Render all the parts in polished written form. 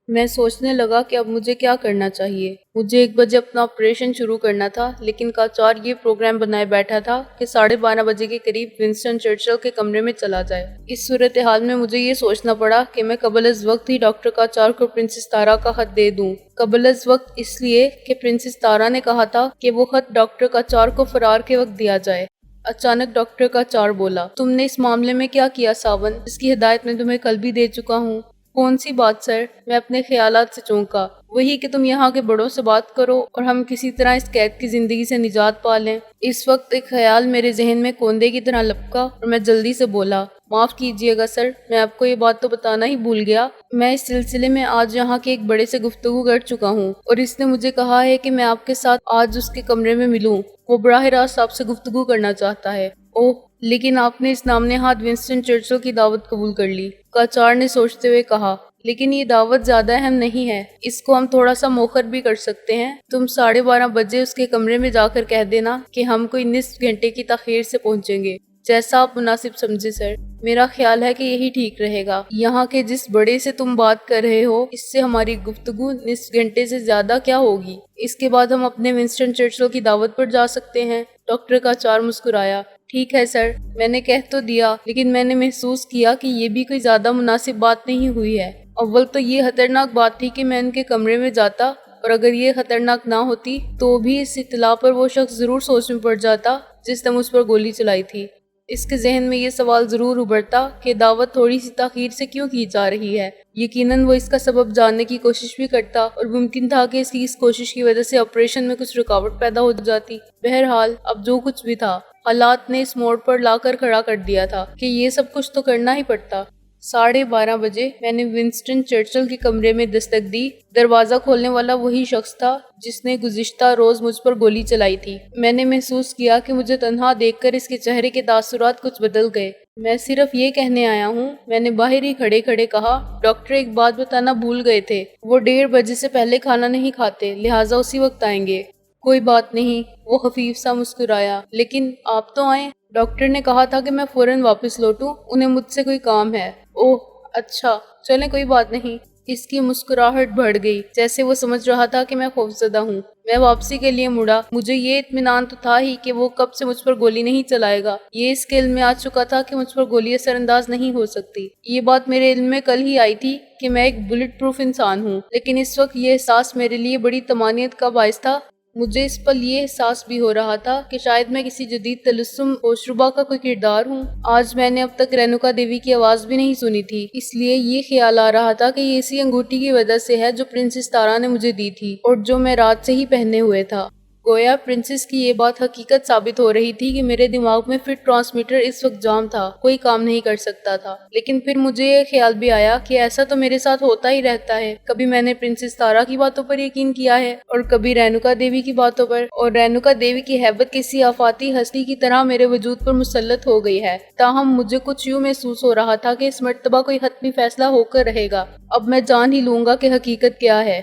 میں سوچنے لگا کہ اب مجھے کیا کرنا چاہیے۔ مجھے 1 بجے اپنا آپریشن شروع کرنا تھا، لیکن کاچار یہ پروگرام بنائے بیٹھا تھا کہ 12:30 بجے کے قریب ونسٹن چرچل کے کمرے میں چلا جائے۔ اس صورتحال میں مجھے یہ سوچنا پڑا کہ میں قبل از وقت ہی ڈاکٹر کاچار کو پرنسس تارا کا خط دے دوں۔ قبل از وقت اس لیے کہ پرنسس تارا نے کہا تھا کہ وہ خط ڈاکٹر کاچار کو فرار کے وقت دیا جائے۔ اچانک ڈاکٹر کاچار بولا، تم نے اس معاملے میں کیا کیا ساون، جس کی ہدایت میں تمہیں کل بھی دے چکا ہوں؟ کون سی بات سر؟ میں اپنے خیالات سے چونکا۔ وہی کہ تم یہاں کے بڑوں سے بات کرو اور ہم کسی طرح اس قید کی زندگی سے نجات پا لیں۔ اس وقت ایک خیال میرے ذہن میں کوندے کی طرح لپکا اور میں جلدی سے بولا، معاف کیجیے گا سر، میں آپ کو یہ بات تو بتانا ہی بھول گیا۔ میں اس سلسلے میں آج یہاں کے ایک بڑے سے گفتگو کر چکا ہوں اور اس نے مجھے کہا ہے کہ میں آپ کے ساتھ آج اس کے کمرے میں ملوں۔ وہ براہ راست آپ سے گفتگو کرنا چاہتا ہے۔ اوہ، لیکن آپ نے اس نام نہاد ونسٹن چرچل کی دعوت قبول کر لی، کاچار نے سوچتے ہوئے کہا۔ لیکن یہ دعوت زیادہ اہم نہیں ہے، اس کو ہم تھوڑا سا موخر بھی کر سکتے ہیں۔ تم 12:30 بجے اس کے کمرے میں جا کر کہہ دینا کہ ہم کوئی نصف گھنٹے کی تاخیر سے پہنچیں گے، جیسا آپ مناسب سمجھے سر۔ میرا خیال ہے کہ یہی ٹھیک رہے گا۔ یہاں کے جس بڑے سے تم بات کر رہے ہو، اس سے ہماری گفتگو نصف گھنٹے سے زیادہ کیا ہوگی؟ اس کے بعد ہم اپنے ونسٹن چرچل کی دعوت پر جا سکتے ہیں۔ ڈاکٹر کاچار مسکرایا۔ ٹھیک ہے سر، میں نے کہہ تو دیا، لیکن میں نے محسوس کیا کہ یہ بھی کوئی زیادہ مناسب بات نہیں ہوئی ہے۔ اول تو یہ خطرناک بات تھی کہ میں ان کے کمرے میں جاتا، اور اگر یہ خطرناک نہ ہوتی تو بھی اس اطلاع پر وہ شخص ضرور سوچ میں پڑ جاتا جس نے مجھ پر گولی چلائی تھی۔ اس کے ذہن میں یہ سوال ضرور ابھرتا کہ دعوت تھوڑی سی تاخیر سے کیوں کی جا رہی ہے۔ یقیناً وہ اس کا سبب جاننے کی کوشش بھی کرتا اور ممکن تھا کہ اس کی اس کوشش کی وجہ سے آپریشن میں کچھ رکاوٹ پیدا ہو جاتی۔ بہرحال اب جو کچھ بھی تھا، حالات نے اس موڑ پر لا کر کھڑا کر دیا تھا کہ یہ سب کچھ تو کرنا ہی پڑتا۔ 12:30 بجے میں نے ونسٹن چرچل کے کمرے میں دستک دی۔ دروازہ کھولنے والا وہی شخص تھا جس نے گزشتہ روز مجھ پر گولی چلائی تھی۔ میں نے محسوس کیا کہ مجھے تنہا دیکھ کر اس کے چہرے کے تاثرات کچھ بدل گئے۔ میں صرف یہ کہنے آیا ہوں، میں نے باہر ہی کھڑے کھڑے کہا۔ ڈاکٹر ایک بات بتانا بھول گئے تھے، وہ 1:30 بجے سے پہلے کھانا نہیں کھاتے، لہٰذا اسی وقت آئیں گے۔ کوئی بات نہیں، وہ خفیف سا مسکرایا۔ لیکن آپ تو آئیں، ڈاکٹر نے کہا تھا کہ میں فوراً واپس لوٹوں، انہیں مجھ سے کوئی کام ہے۔ اوہ اچھا، چلیں کوئی بات نہیں۔ اس کی مسکراہٹ بڑھ گئی، جیسے وہ سمجھ رہا تھا کہ میں خوفزدہ ہوں۔ میں واپسی کے لیے مڑا۔ مجھے یہ اطمینان تو تھا ہی کہ وہ کب سے مجھ پر گولی نہیں چلائے گا۔ یہ اس کے علم میں آ چکا تھا کہ مجھ پر گولی اثر انداز نہیں ہو سکتی۔ یہ بات میرے علم میں کل ہی آئی تھی کہ میں ایک بلٹ پروف انسان ہوں، لیکن اس وقت یہ احساس میرے لیے بڑی طمانینت کا باعث تھا۔ مجھے اس پل یہ احساس بھی ہو رہا تھا کہ شاید میں کسی جدید طلسم ہوشربا کا کوئی کردار ہوں۔ آج میں نے اب تک رینوکا دیوی کی آواز بھی نہیں سنی تھی، اس لیے یہ خیال آ رہا تھا کہ یہ اسی انگوٹھی کی وجہ سے ہے جو پرنسس تارا نے مجھے دی تھی اور جو میں رات سے ہی پہنے ہوئے تھا۔ گویا پرنسس کی یہ بات حقیقت ثابت ہو رہی تھی کہ میرے دماغ میں فٹ ٹرانسمیٹر اس وقت جام تھا، کوئی کام نہیں کر سکتا تھا۔ لیکن پھر مجھے یہ خیال بھی آیا کہ ایسا تو میرے ساتھ ہوتا ہی رہتا ہے، کبھی میں نے پرنسس تارا کی باتوں پر یقین کیا ہے اور کبھی رینوکا دیوی کی باتوں پر، اور رینوکا دیوی کی ہیبت کسی آفاتی ہستی کی طرح میرے وجود پر مسلط ہو گئی ہے۔ تاہم مجھے کچھ یوں محسوس ہو رہا تھا کہ اس مرتبہ کوئی حتمی فیصلہ ہو کر رہے گا۔ اب میں جان ہی لوں گا کہ حقیقت کیا ہے۔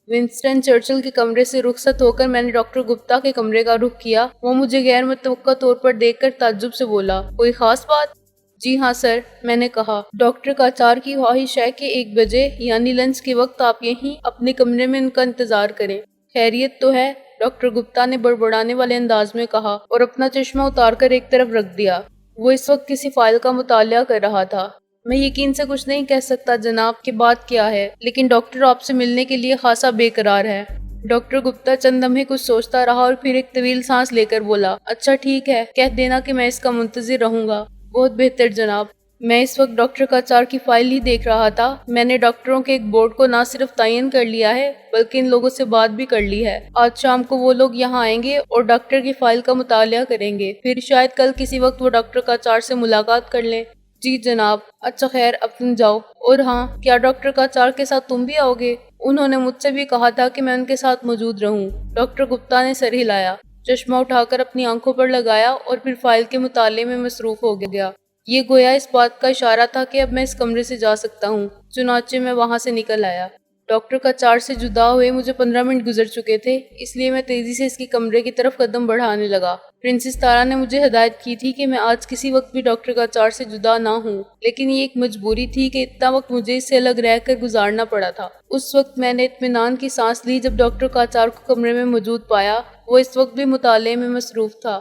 ونسٹن چرچل کے کمرے سے رخصت ہو کر میں نے ڈاکٹر گپتا کے کمرے کا رخ کیا۔ وہ مجھے غیر متوقع طور پر دیکھ کر تعجب سے بولا، کوئی خاص بات؟ جی ہاں سر، میں نے کہا۔ ڈاکٹر کاچار کی خواہش ہے کہ 1 بجے یعنی لنچ کے وقت آپ یہیں اپنے کمرے میں ان کا انتظار کریں۔ خیریت تو ہے؟ ڈاکٹر گپتا نے بڑبڑانے والے انداز میں کہا اور اپنا چشمہ اتار کر ایک طرف رکھ دیا۔ وہ اس وقت کسی فائل کا مطالعہ کر رہا تھا۔ میں یقین سے کچھ نہیں کہہ سکتا جناب کہ بات کیا ہے، لیکن ڈاکٹر آپ سے ملنے کے لیے خاصا بے قرار ہے۔ ڈاکٹر گپتا چند لمحے کچھ سوچتا رہا اور پھر ایک طویل سانس لے کر بولا، اچھا ٹھیک ہے، کہہ دینا کہ میں اس کا منتظر رہوں گا۔ بہت بہتر جناب۔ میں اس وقت ڈاکٹر کاچار کی فائل ہی دیکھ رہا تھا۔ میں نے ڈاکٹروں کے ایک بورڈ کو نہ صرف تعین کر لیا ہے بلکہ ان لوگوں سے بات بھی کر لی ہے۔ آج شام کو وہ لوگ یہاں آئیں گے اور ڈاکٹر کی فائل کا مطالعہ کریں گے، پھر شاید کل کسی وقت وہ ڈاکٹر کاچار سے ملاقات کر لیں۔ جی جناب۔ اچھا خیر، اب تم جاؤ۔ اور ہاں، کیا ڈاکٹر کاچار کے ساتھ تم بھی آؤ گے؟ انہوں نے مجھ سے بھی کہا تھا کہ میں ان کے ساتھ موجود رہوں۔ ڈاکٹر گپتا نے سر ہلایا، چشمہ اٹھا کر اپنی آنکھوں پر لگایا اور پھر فائل کے مطالعے میں مصروف ہو گیا۔ یہ گویا اس بات کا اشارہ تھا کہ اب میں اس کمرے سے جا سکتا ہوں، چنانچہ میں وہاں سے نکل آیا۔ ڈاکٹر کا چار سے جدا ہوئے مجھے 15 منٹ گزر چکے تھے، اس لیے میں تیزی سے اس کے کمرے کی طرف قدم بڑھانے لگا۔ پرنسس تارا نے مجھے ہدایت کی تھی کہ میں آج کسی وقت بھی ڈاکٹر کا چار سے جدا نہ ہوں، لیکن یہ ایک مجبوری تھی کہ اتنا وقت مجھے اس سے الگ رہ کر گزارنا پڑا تھا۔ اس وقت میں نے اطمینان کی سانس لی جب ڈاکٹر کا چار کو کمرے میں موجود پایا۔ وہ اس وقت بھی مطالعے میں مصروف تھا۔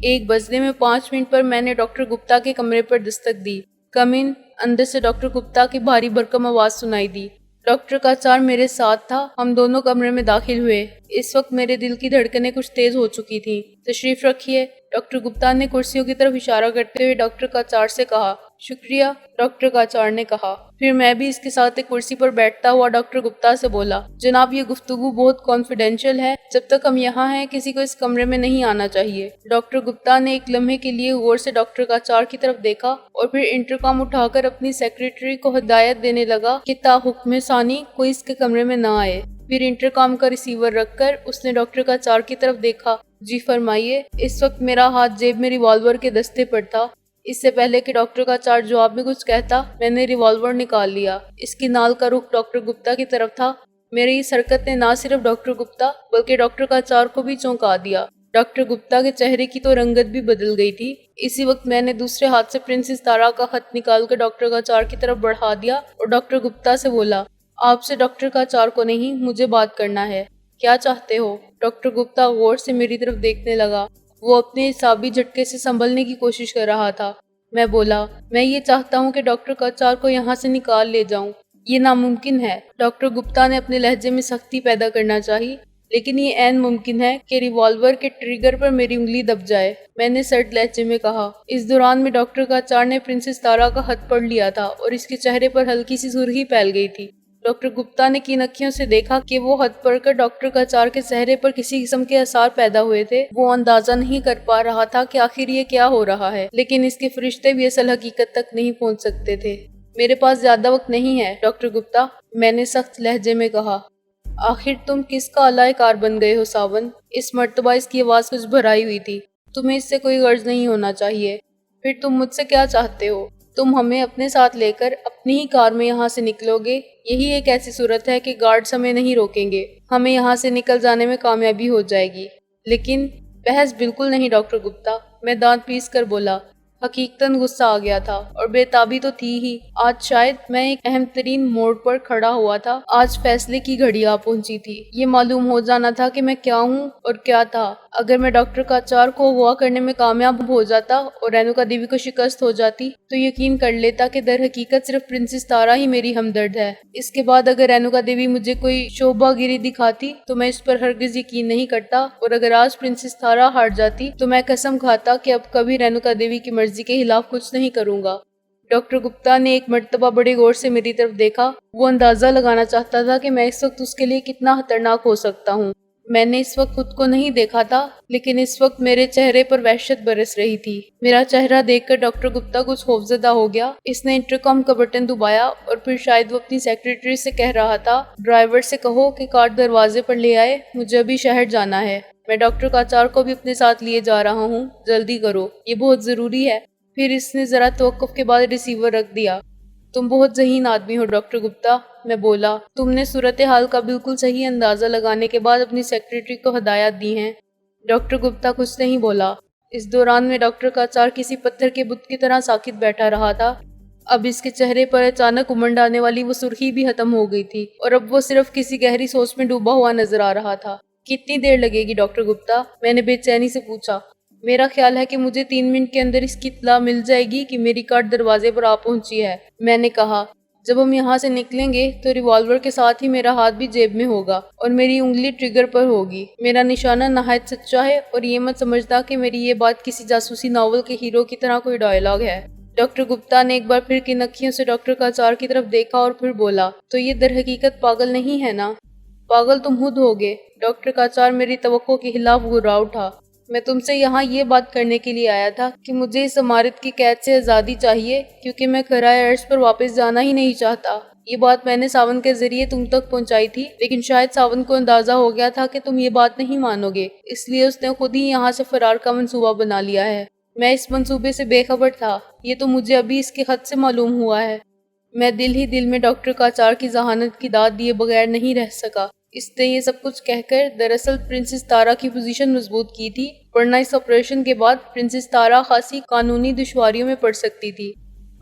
1 بجنے میں 5 منٹ پر میں نے ڈاکٹر گپتا کے کمرے پر دستک دی۔ کم ان۔ اندر سے ڈاکٹر گپتا کی بھاری بھرکم آواز سنائی دی۔ ڈاکٹر کا چار میرے ساتھ تھا۔ ہم دونوں کمرے میں داخل ہوئے۔ اس وقت میرے دل کی دھڑکنیں کچھ تیز ہو چکی تھیں۔ تشریف رکھیے، ڈاکٹر گپتا نے کرسیوں کی طرف اشارہ کرتے ہوئے ڈاکٹر کا چار سے کہا۔ شکریہ، ڈاکٹر کا چار نے کہا۔ پھر میں بھی اس کے ساتھ ایک کرسی پر بیٹھتا ہوا ڈاکٹر گپتا سے بولا، جناب یہ گفتگو بہت کانفیڈینشیل ہے، جب تک ہم یہاں ہیں کسی کو اس کمرے میں نہیں آنا چاہیے۔ ڈاکٹر گپتا نے ایک لمحے کے لیے غور سے ڈاکٹر کا چار کی طرف دیکھا اور پھر انٹرکام اٹھا کر اپنی سیکریٹری کو ہدایت دینے لگا کہ تا حکم ثانی کوئی اس کے کمرے میں نہ آئے۔ پھر انٹرکام کا ریسیور رکھ کر اس نے ڈاکٹر کا چار کی طرف دیکھا۔ جی فرمائیے۔ اس وقت میرا ہاتھ جیب میں ریوالور کے دستے پر تھا۔ اس سے پہلے کہ ڈاکٹر کا چار جواب میں کچھ کہتا، میں نے ریوالور نکال لیا۔ اس کی نال کا رخ ڈاکٹر گپتا کی طرف تھا۔ میری اس حرکت نے نہ صرف ڈاکٹر گپتا بلکہ ڈاکٹر کا چار کو بھی چونکا دیا۔ ڈاکٹر گپتا کے چہرے کی تو رنگت بھی بدل گئی تھی۔ اسی وقت میں نے دوسرے ہاتھ سے پرنسس تارا کا خط نکال کر ڈاکٹر کا چار کی طرف بڑھا دیا اور ڈاکٹر گپتا سے بولا، آپ سے ڈاکٹر کا چار کو نہیں، مجھے بات کرنا ہے۔ کیا چاہتے ہو؟ ڈاکٹر گپتا غور سے میری طرف دیکھنے لگا۔ وہ اپنے اعصابی جھٹکے سے سنبھلنے کی کوشش کر رہا تھا۔ میں بولا، میں یہ چاہتا ہوں کہ ڈاکٹر کا چار کو یہاں سے نکال لے جاؤں۔ یہ ناممکن ہے۔ ڈاکٹر گپتا نے اپنے لہجے میں سختی پیدا کرنا چاہی، لیکن یہ عین ممکن ہے کہ ریوالور کے ٹریگر پر میری انگلی دب جائے، میں نے سرد لہجے میں کہا۔ اس دوران میں ڈاکٹر کا چار نے پرنسس تارا کا خط پڑھ لیا تھا اور اس کے چہرے پر ہلکی سی سرخی پھیل گئی تھی۔ ڈاکٹر گپتا نے کین اکھیوں سے دیکھا کہ وہ خط پڑھ کر ڈاکٹر کا چار کے چہرے پر کسی قسم کے آثار پیدا ہوئے تھے۔ وہ اندازہ نہیں کر پا رہا تھا کہ آخر یہ کیا ہو رہا ہے، لیکن اس کے فرشتے بھی اصل حقیقت تک نہیں پہنچ سکتے تھے۔ میرے پاس زیادہ وقت نہیں ہے ڈاکٹر گپتا، میں نے سخت لہجے میں کہا۔ آخر تم کس کا اعلی کار بن گئے ہو ساون؟ اس مرتبہ اس کی آواز کچھ بھرائی ہوئی تھی۔ تمہیں اس سے کوئی غرض نہیں ہونا چاہیے۔ پھر تم مجھ سے کیا چاہتے ہو؟ تم ہمیں اپنے ساتھ لے کر اپنی ہی کار میں یہاں سے نکلو گے؟ یہی ایک ایسی صورت ہے کہ گارڈز ہمیں نہیں روکیں گے، ہمیں یہاں سے نکل جانے میں کامیابی ہو جائے گی۔ لیکن بحث بالکل نہیں ڈاکٹر گپتا، میں دانت پیس کر بولا۔ حقیقتاً غصہ آ گیا تھا اور بے تابی تو تھی ہی۔ آج شاید میں ایک اہم ترین موڑ پر کھڑا ہوا تھا۔ آج فیصلے کی گھڑی آ پہنچی تھی۔ یہ معلوم ہو جانا تھا کہ میں کیا ہوں اور کیا تھا۔ اگر میں ڈاکٹر کا چار کو اغوا کرنے میں کامیاب ہو جاتا اور رینوکا دیوی کو شکست ہو جاتی تو یقین کر لیتا کہ در حقیقت صرف پرنسس تارا ہی میری ہمدرد ہے۔ اس کے بعد اگر رینوکا دیوی مجھے کوئی شعبہ گیری دکھاتی تو میں اس پر ہرگز یقین نہیں کرتا، اور اگر آج پرنسس تارا ہار جاتی تو میں قسم کھاتا کہ اب کبھی رینوکا دیوی کی مرضی کے خلاف کچھ نہیں کروں گا۔ ڈاکٹر گپتا نے ایک مرتبہ بڑے غور سے میری طرف دیکھا۔ وہ اندازہ لگانا چاہتا تھا کہ میں اس وقت اس کے لیے کتنا خطرناک ہو سکتا ہوں۔ میں نے اس وقت خود کو نہیں دیکھا تھا، لیکن اس وقت میرے چہرے پر وحشت برس رہی تھی۔ میرا چہرہ دیکھ کر ڈاکٹر گپتا کچھ خوفزدہ ہو گیا۔ اس نے انٹرکام کا بٹن دبایا اور پھر شاید وہ اپنی سیکریٹری سے کہہ رہا تھا، ڈرائیور سے کہو کہ کار دروازے پر لے آئے، مجھے ابھی شہر جانا ہے۔ میں ڈاکٹر کا چار کو بھی اپنے ساتھ لیے جا رہا ہوں، جلدی کرو، یہ بہت ضروری ہے۔ پھر اس نے ذرا توقف کے بعد ریسیور رکھ دیا۔ تم بہت ذہین آدمی ہو ڈاکٹر گپتا، میں بولا۔ تم نے صورتحال کا بالکل صحیح اندازہ لگانے کے بعد اپنی سیکریٹری کو ہدایات دی ہیں۔ ڈاکٹر گپتا کچھ نہیں بولا۔ اس دوران میں ڈاکٹر کا چار کسی پتھر کے بت کی طرح ساکت بیٹھا رہا تھا۔ اب اس کے چہرے پر اچانک امنڈ آنے والی وہ سرخی بھی ختم ہو گئی تھی اور اب وہ صرف کسی گہری سوچ میں ڈوبا ہوا نظر آ رہا تھا۔ کتنی دیر لگے گی ڈاکٹر گپتا؟ میں نے بے چینی سے پوچھا۔ میرا خیال ہے کہ مجھے 3 منٹ کے اندر اس کی اطلاع مل جائے گی کہ میری کار دروازے پر آ پہنچی ہے، میں نے کہا۔ جب ہم یہاں سے نکلیں گے تو ریوالور کے ساتھ ہی میرا ہاتھ بھی جیب میں ہوگا اور میری انگلی ٹریگر پر ہوگی۔ میرا نشانہ نہایت سچا ہے اور یہ مت سمجھتا کہ میری یہ بات کسی جاسوسی ناول کے ہیرو کی طرح کوئی ڈائلاگ ہے۔ ڈاکٹر گپتا نے ایک بار پھر کن اکھیوں سے ڈاکٹر کا چار کی طرف دیکھا اور پھر بولا، تو یہ در حقیقت پاگل نہیں ہے نا؟ پاگل تم خود ہوگے۔ ڈاکٹر کا چار میری توقع کے خلاف گھرا اٹھا۔ میں تم سے یہاں یہ بات کرنے کے لیے آیا تھا کہ مجھے اس عمارت کی قید سے آزادی چاہیے، کیونکہ میں کرائے ارض پر واپس جانا ہی نہیں چاہتا۔ یہ بات میں نے ساون کے ذریعے تم تک پہنچائی تھی، لیکن شاید ساون کو اندازہ ہو گیا تھا کہ تم یہ بات نہیں مانو گے، اس لیے اس نے خود ہی یہاں سے فرار کا منصوبہ بنا لیا ہے۔ میں اس منصوبے سے بے خبر تھا، یہ تو مجھے ابھی اس کے خط سے معلوم ہوا ہے۔ میں دل ہی دل میں ڈاکٹر کاچار کی ذہانت کی داد دیے بغیر نہیں رہ سکا۔ اس نے یہ سب کچھ کہہ کر دراصل پرنسس تارا کی پوزیشن مضبوط کی تھی، ورنہ اس آپریشن کے بعد پرنسس تارا خاصی قانونی دشواریوں میں پڑ سکتی تھی۔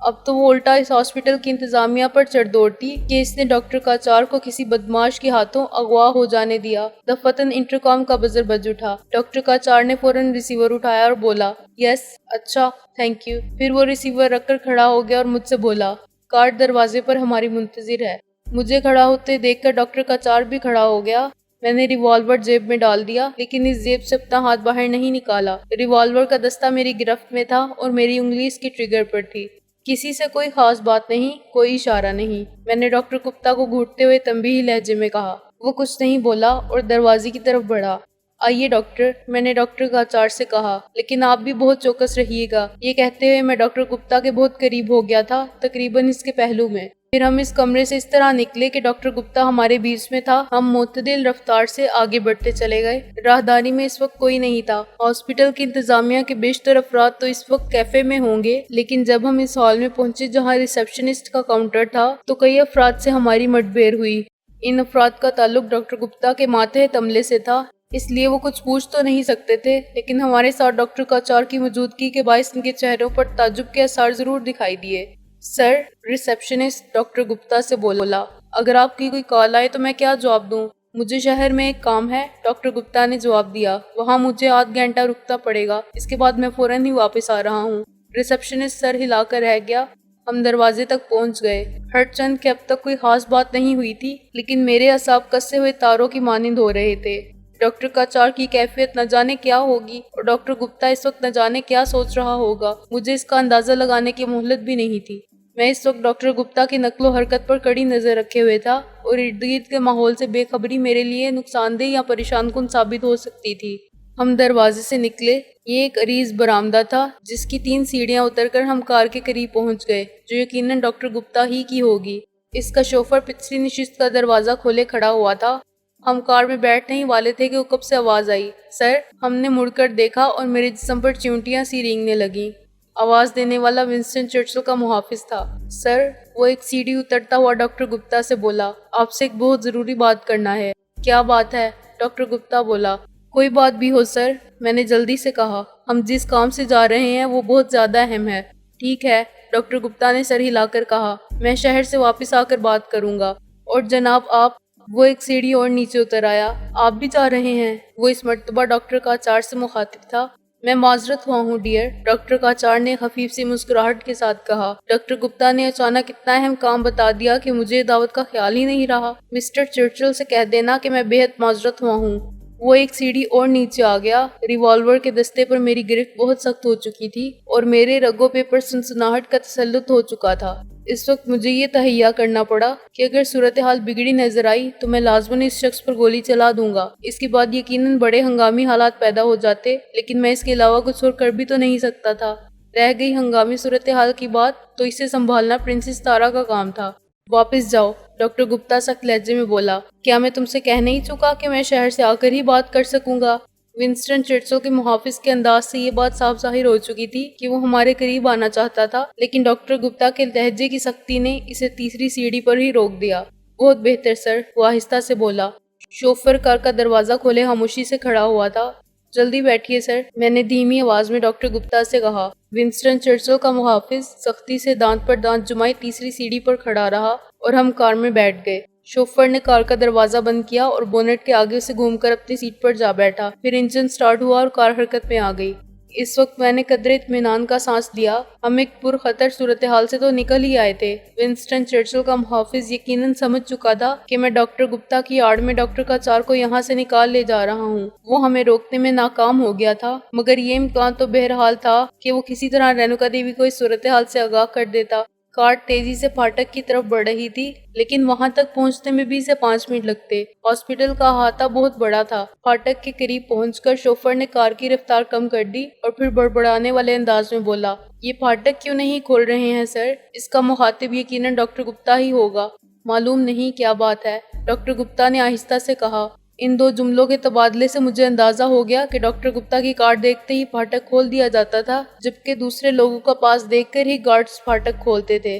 اب تو وہ الٹا اس ہاسپٹل کی انتظامیہ پر چڑھ دوڑتی کہ اس نے ڈاکٹر کاچار کو کسی بدماش کے ہاتھوں اغوا ہو جانے دیا۔ دفتن انٹرکام کا بزر بج اٹھا۔ ڈاکٹر کاچار نے فوراً ریسیور اٹھایا اور بولا، یس، اچھا، تھینک یو۔ پھر وہ ریسیور رکھ کر کھڑا ہو گیا اور مجھ سے بولا، کارڈ دروازے پر ہماری منتظر ہے۔ مجھے کھڑا ہوتے دیکھ کر ڈاکٹر کاچار بھی کھڑا ہو گیا۔ میں نے ریوالور جیب میں ڈال دیا، لیکن اس جیب سے اپنا ہاتھ باہر نہیں نکالا۔ ریوالور کا دستہ میری گرفت میں تھا اور میری انگلی اس کی ٹریگر پر تھی۔ کسی سے کوئی خاص بات نہیں، کوئی اشارہ نہیں۔ میں نے ڈاکٹر گپتا کو گھونٹتے ہوئے تنبیہی لہجے میں کہا۔ وہ کچھ نہیں بولا اور دروازے کی طرف بڑھا۔ آئیے ڈاکٹر، میں نے ڈاکٹر کاچار سے کہا، لیکن آپ بھی بہت چوکس رہیے گا۔ یہ کہتے ہوئے میں ڈاکٹر گپتا کے بہت قریب ہو گیا تھا، تقریباً اس کے پہلو میں۔ پھر ہم اس کمرے سے اس طرح نکلے کہ ڈاکٹر گپتا ہمارے بیچ میں تھا۔ ہم معتدل رفتار سے آگے بڑھتے چلے گئے۔ راہداری میں اس وقت کوئی نہیں تھا۔ ہاسپٹل کی انتظامیہ کے بیشتر افراد تو اس وقت کیفے میں ہوں گے، لیکن جب ہم اس ہال میں پہنچے جہاں ریسیپشنسٹ کا کاؤنٹر تھا تو کئی افراد سے ہماری مٹبھیڑ ہوئی۔ ان افراد کا تعلق ڈاکٹر گپتا کے ماتحت عملے سے تھا، اس لیے وہ کچھ پوچھ تو نہیں سکتے تھے، لیکن ہمارے ساتھ ڈاکٹر کاچار کی موجودگی کے باعث ان کے چہروں پر تعجب کے آثار ضرور دکھائی دیے۔ سر، ریسیپشنسٹ ڈاکٹر گپتا سے بولا، اگر آپ کی کوئی کال آئے تو میں کیا جواب دوں؟ مجھے شہر میں ایک کام ہے، ڈاکٹر گپتا نے جواب دیا۔ وہاں مجھے آدھ گھنٹہ رکنا پڑے گا، اس کے بعد میں فوراً ہی واپس آ رہا ہوں۔ ریسیپشنسٹ سر ہلا کر رہ گیا۔ ہم دروازے تک پہنچ گئے۔ ہر چند کہ اب تک کوئی خاص بات نہیں ہوئی تھی، لیکن میرے اعصاب کسے ہوئے تاروں کی مانند ہو رہے تھے۔ ڈاکٹر کاچار کی کیفیت نہ جانے کیا ہوگی اور ڈاکٹر گپتا اس وقت نہ جانے کیا سوچ رہا ہوگا، مجھے اس کا اندازہ لگانے کی مہلت بھی نہیں تھی۔ میں اس وقت ڈاکٹر گپتا کی نقل و حرکت پر کڑی نظر رکھے ہوئے تھا اور ارد گرد کے ماحول سے بے خبری میرے لیے نقصان دہ یا پریشان کن ثابت ہو سکتی تھی۔ ہم دروازے سے نکلے۔ یہ ایک عریض برآمدہ تھا جس کی 3 سیڑھیاں اتر کر ہم کار کے قریب پہنچ گئے، جو یقیناً ڈاکٹر گپتا ہی کی ہوگی۔ اس کا شوفر پچھلی نشست کا دروازہ کھولے کھڑا ہوا تھا۔ ہم کار میں بیٹھنے ہی والے تھے کہ اوپر سے آواز آئی، سر۔ ہم نے مڑ کر دیکھا اور میرے جسم پر چیونٹیاں سی رینگنے لگیں۔ آواز دینے والا ونسٹن چرچل کا محافظ تھا۔ سر، وہ ایک سیڑھی اترتا ہوا ڈاکٹر گپتا سے بولا، آپ سے ایک بہت ضروری بات کرنا ہے۔ کیا بات ہے؟ ڈاکٹر گپتا بولا، کوئی بات بھی ہو سر، میں نے جلدی سے کہا۔ ہم جس کام سے جا رہے ہیں وہ بہت زیادہ اہم ہے۔ ٹھیک ہے، ڈاکٹر گپتا نے سر ہلا کر کہا، میں شہر سے واپس آ کر بات کروں گا۔ اور جناب آپ؟ وہ ایک سیڑھی اور نیچے اتر آیا۔ آپ بھی جا رہے ہیں؟ وہ اس مرتبہ ڈاکٹر کاچار سے مخاطب تھا۔ میں معذرت ہوا ہوں ڈیئر، ڈاکٹر کاچار نے خفیف سی مسکراہٹ کے ساتھ کہا۔ ڈاکٹر گپتا نے اچانک اتنا اہم کام بتا دیا کہ مجھے دعوت کا خیال ہی نہیں رہا۔ مسٹر چرچل سے کہہ دینا کہ میں بے حد معذرت ہوا ہوں۔ وہ ایک سیڑھی اور نیچے آ گیا۔ ریوالور کے دستے پر میری گرفت بہت سخت ہو چکی تھی اور میرے رگوں پہ پر سنسناہٹ کا تسلط ہو چکا تھا۔ اس وقت مجھے یہ تہیہ کرنا پڑا کہ اگر صورتحال بگڑی نظر آئی تو میں لازماً اس شخص پر گولی چلا دوں گا۔ اس کے بعد یقیناً بڑے ہنگامی حالات پیدا ہو جاتے، لیکن میں اس کے علاوہ کچھ اور کر بھی تو نہیں سکتا تھا۔ رہ گئی ہنگامی صورتحال کی بات تو اسے سنبھالنا پرنسس تارا کا کام تھا۔ واپس جاؤ، ڈاکٹر گپتا سخت لہجے میں بولا۔ کیا میں تم سے کہہ نہیں چکا کہ میں شہر سے آ کر ہی بات کر سکوں گا؟ ونسٹن چرچل کے محافظ کے انداز سے یہ بات صاف ظاہر ہو چکی تھی کہ وہ ہمارے قریب آنا چاہتا تھا، لیکن ڈاکٹر گپتا کے لہجے کی سختی نے اسے تیسری سیڑھی پر ہی روک دیا۔ بہت بہتر سر، وہ آہستہ سے بولا۔ شوفر کار کا دروازہ کھولے خاموشی سے کھڑا ہوا تھا۔ جلدی بیٹھیے سر، میں نے دھیمی آواز میں ڈاکٹر گپتا سے کہا۔ ونسٹن چرچل کا محافظ سختی سے دانت پر دانت جمائے تیسری سیڑھی پر کھڑا رہا اور ہم کار میں بیٹھ گئے۔ شوفر نے کار کا دروازہ بند کیا اور بونٹ کے آگے سے گھوم کر اپنی سیٹ پر جا بیٹھا۔ پھر انجن سٹارٹ ہوا اور کار حرکت میں آ گئی۔ اس وقت میں نے قدرے اطمینان کا سانس لیا۔ ہم ایک پرخطر صورتحال سے تو نکل ہی آئے تھے۔ ونسٹن چرچل کا محافظ یقیناً سمجھ چکا تھا کہ میں ڈاکٹر گپتا کی آڑ میں ڈاکٹر کاچار کو یہاں سے نکال لے جا رہا ہوں۔ وہ ہمیں روکنے میں ناکام ہو گیا تھا، مگر یہ امکان تو بہرحال تھا کہ وہ کسی طرح رینوکا دیوی کو اس صورتحال سے آگاہ کر دیتا۔ کار تیزی سے پھاٹک کی طرف بڑھ رہی تھی، لیکن وہاں تک پہنچنے میں بھی اسے 5 منٹ لگتے۔ ہاسپٹل کا احاطہ بہت بڑا تھا۔ پھاٹک کے قریب پہنچ کر شوفر نے کار کی رفتار کم کر دی اور پھر بڑبڑانے والے انداز میں بولا، یہ پھاٹک کیوں نہیں کھول رہے ہیں سر؟ اس کا مخاطب یقیناً ڈاکٹر گپتا ہی ہوگا۔ معلوم نہیں کیا بات ہے، ڈاکٹر گپتا نے آہستہ سے کہا۔ ان 2 جملوں کے تبادلے سے مجھے اندازہ ہو گیا کہ ڈاکٹر گپتا کی کار دیکھتے ہی پھاٹک کھول دیا جاتا تھا، جبکہ دوسرے لوگوں کا پاس دیکھ کر ہی گارڈز پھاٹک کھولتے تھے۔